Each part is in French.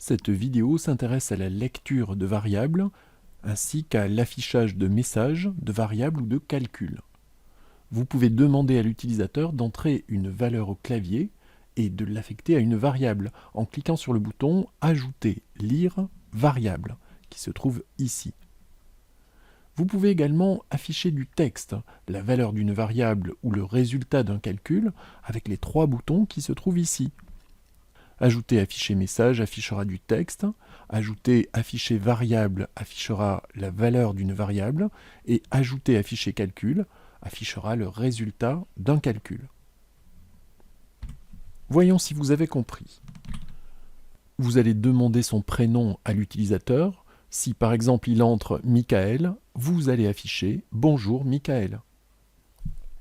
Cette vidéo s'intéresse à la lecture de variables ainsi qu'à l'affichage de messages, de variables ou de calculs. Vous pouvez demander à l'utilisateur d'entrer une valeur au clavier et de l'affecter à une variable en cliquant sur le bouton « Ajouter, lire, variable » qui se trouve ici. Vous pouvez également afficher du texte, la valeur d'une variable ou le résultat d'un calcul avec les 3 boutons qui se trouvent ici. Ajouter afficher message affichera du texte, ajouter afficher variable affichera la valeur d'une variable et ajouter afficher calcul affichera le résultat d'un calcul. Voyons si vous avez compris. Vous allez demander son prénom à l'utilisateur. Si par exemple il entre Michael, vous allez afficher « Bonjour Michael ».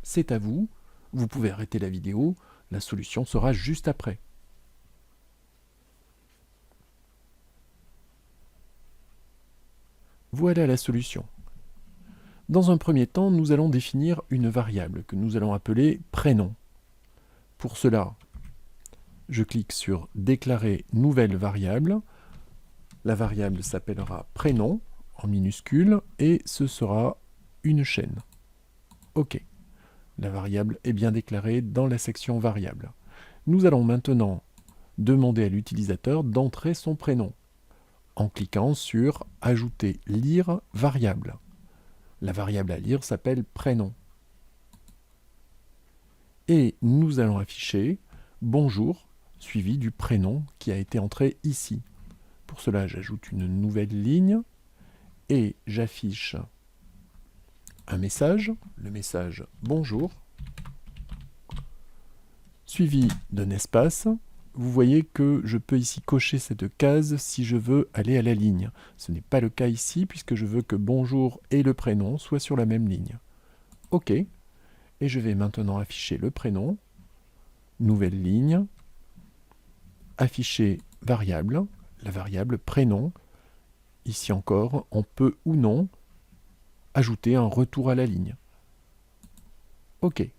C'est à vous, vous pouvez arrêter la vidéo, la solution sera juste après. Voilà la solution. Dans un premier temps, nous allons définir une variable que nous allons appeler prénom. Pour cela, je clique sur déclarer nouvelle variable. La variable s'appellera prénom en minuscule et ce sera une chaîne. OK. La variable est bien déclarée dans la section variable. Nous allons maintenant demander à l'utilisateur d'entrer son prénom en cliquant sur « Ajouter, lire, variable ». La variable à lire s'appelle prénom. Et nous allons afficher « Bonjour » suivi du prénom qui a été entré ici. Pour cela, j'ajoute une nouvelle ligne et j'affiche un message, le message « Bonjour » suivi d'un espace. Vous voyez que je peux ici cocher cette case si je veux aller à la ligne. Ce n'est pas le cas ici puisque je veux que bonjour et le prénom soient sur la même ligne. OK. Et je vais maintenant afficher le prénom, nouvelle ligne, afficher variable, la variable prénom. Ici encore, on peut ou non ajouter un retour à la ligne. OK.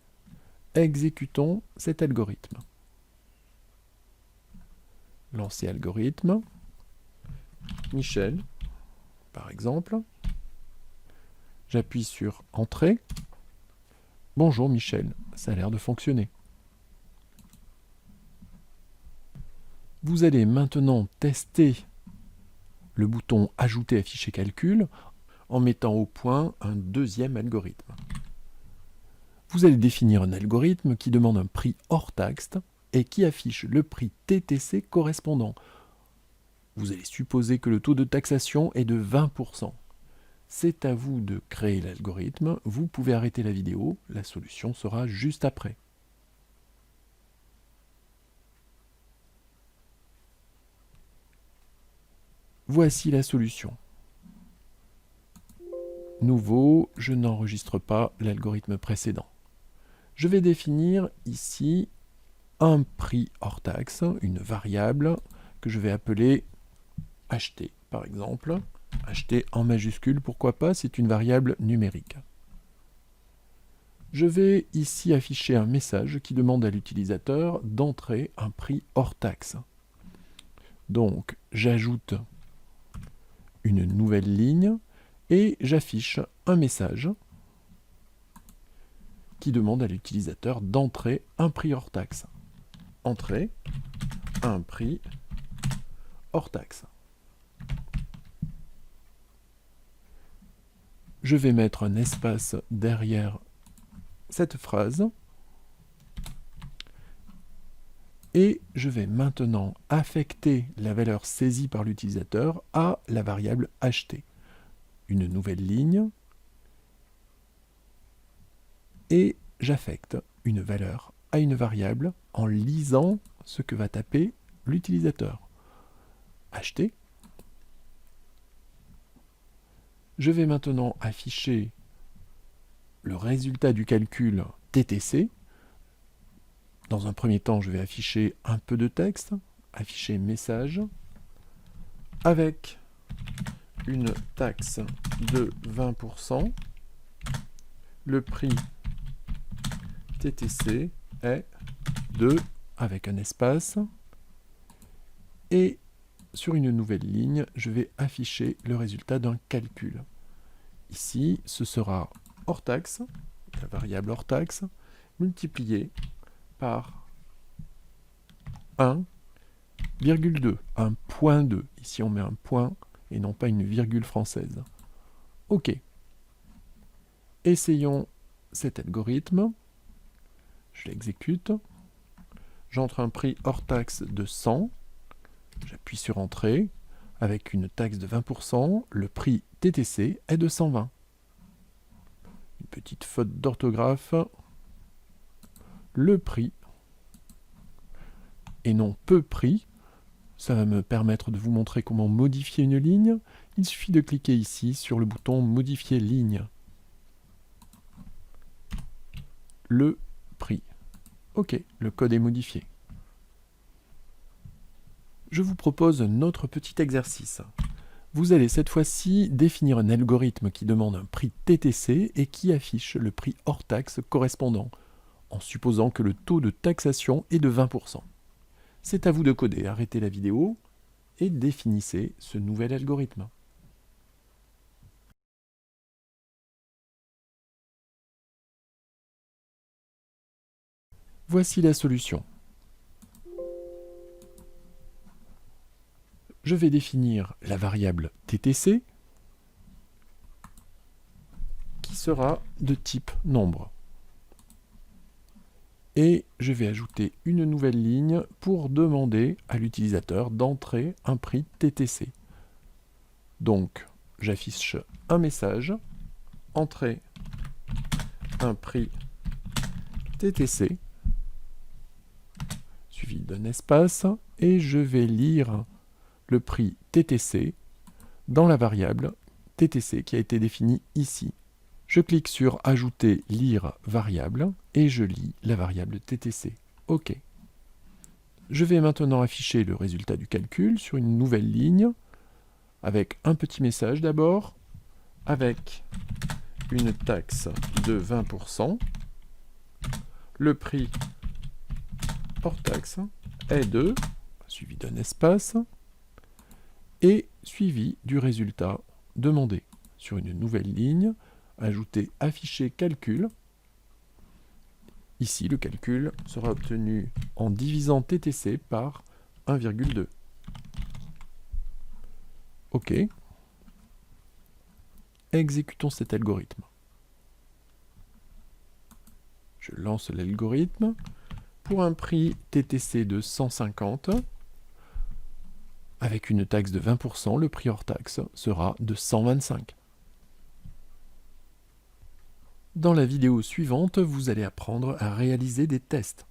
Exécutons cet algorithme. Lancer algorithme, Michel, par exemple. J'appuie sur Entrée. Bonjour Michel, ça a l'air de fonctionner. Vous allez maintenant tester le bouton Ajouter afficher calcul en mettant au point un deuxième algorithme. Vous allez définir un algorithme qui demande un prix hors taxe et qui affiche le prix TTC correspondant. Vous allez supposer que le taux de taxation est de 20%. C'est à vous de créer l'algorithme. Vous pouvez arrêter la vidéo. La solution sera juste après. Voici la solution. Nouveau, je n'enregistre pas l'algorithme précédent. Je vais définir ici un prix hors taxe, une variable que je vais appeler acheter, par exemple. Acheter en majuscule, pourquoi pas, c'est une variable numérique. Je vais ici afficher un message qui demande à l'utilisateur d'entrer un prix hors taxe. Donc, j'ajoute une nouvelle ligne et j'affiche un message qui demande à l'utilisateur d'entrer un prix hors taxe. Entrer un prix hors taxe. Je vais mettre un espace derrière cette phrase et je vais maintenant affecter la valeur saisie par l'utilisateur à la variable acheter. Une nouvelle ligne et j'affecte une valeur à une variable en lisant ce que va taper l'utilisateur. Acheter. Je vais maintenant afficher le résultat du calcul TTC. Dans un premier temps, je vais afficher un peu de texte, afficher message, avec une taxe de 20%. Le prix TTC est de, avec un espace, et sur une nouvelle ligne, je vais afficher le résultat d'un calcul. Ici, ce sera hors taxe, la variable hors taxe, multiplié par 1,2, 1,2. Ici, on met un point et non pas une virgule française. OK. Essayons cet algorithme. Je l'exécute. J'entre un prix hors taxe de 100. J'appuie sur Entrée. Avec une taxe de 20%, le prix TTC est de 120. Une petite faute d'orthographe. Le prix, et non peu prix. Ça va me permettre de vous montrer comment modifier une ligne. Il suffit de cliquer ici sur le bouton Modifier ligne. Le prix. OK, le code est modifié. Je vous propose un autre petit exercice. Vous allez cette fois-ci définir un algorithme qui demande un prix TTC et qui affiche le prix hors taxe correspondant, en supposant que le taux de taxation est de 20%. C'est à vous de coder. Arrêtez la vidéo et définissez ce nouvel algorithme. Voici la solution. Je vais définir la variable TTC qui sera de type nombre. Et je vais ajouter une nouvelle ligne pour demander à l'utilisateur d'entrer un prix TTC. Donc, j'affiche un message, entrer un prix TTC, suivi d'un espace, et je vais lire le prix TTC dans la variable TTC qui a été définie ici. Je clique sur Ajouter, lire variable et je lis la variable TTC. OK. Je vais maintenant afficher le résultat du calcul sur une nouvelle ligne avec un petit message d'abord, avec une taxe de 20%. Le prix hors taxe est de, suivi d'un espace, et suivi du résultat demandé. Sur une nouvelle ligne, ajouter afficher calcul. Ici, le calcul sera obtenu en divisant TTC par 1,2. OK. Exécutons cet algorithme. Je lance l'algorithme. Pour un prix TTC de 150, avec une taxe de 20%, le prix hors taxe sera de 125. Dans la vidéo suivante, vous allez apprendre à réaliser des tests.